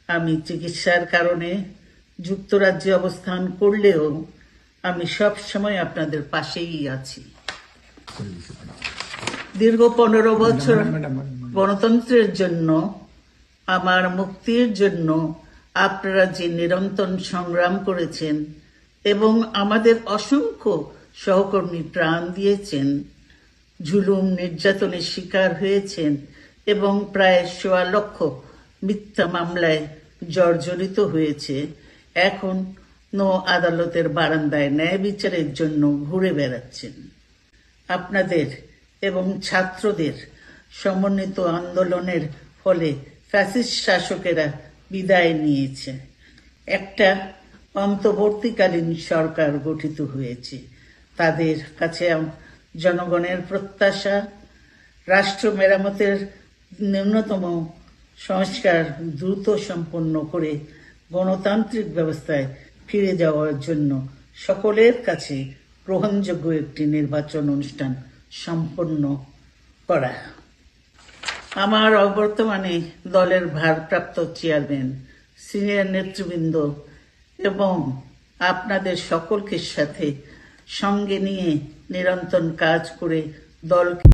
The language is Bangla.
আমি চিকিৎসার কারণে যুক্তরাজ্যে অবস্থান করলেও আমি সব সময় আপনাদের পাশেই আছি। দীর্ঘ 15 বছর গণতন্ত্রের জন্য, আমার মুক্তির জন্য আপনারা যে নিরন্তর সংগ্রাম করেছেন এবং আমাদের অসংখ্য সহকর্মী প্রাণ দিয়েছেন, জুলুম নির্যাতনের শিকার হয়েছেন এবং প্রায় 1.25 লক্ষ মিথ্যা মামলায় জর্জরিত হয়েছে, এখন আদালতের বারান্দায় ন্যায় বিচারের জন্য ঘুরে বেড়াচ্ছেন। আপনাদের এবং ছাত্রদের সমন্বিত আন্দোলনের ফলে ফ্যাসিস্ট শাসকেরা বিদায় নিয়েছে। একটা অন্তর্বর্তীকালীন সরকার গঠিত হয়েছে। তাদের কাছে জনগণের প্রত্যাশা, রাষ্ট্র মেরামতের ন্যূনতম সংস্কার দ্রুত সম্পন্ন করে গণতান্ত্রিক ব্যবস্থায় ফিরে যাওয়ার জন্য সকলের কাছে গ্রহণযোগ্য একটি নির্বাচন অনুষ্ঠান সম্পন্ন করা। আমার অবর্তমানে দলের ভারপ্রাপ্ত চেয়ারম্যান, সিনিয়র নেতৃবৃন্দ এবং আপনাদের সকলকে সাথে সঙ্গে নিয়ে নিরন্তর কাজ করে দলকে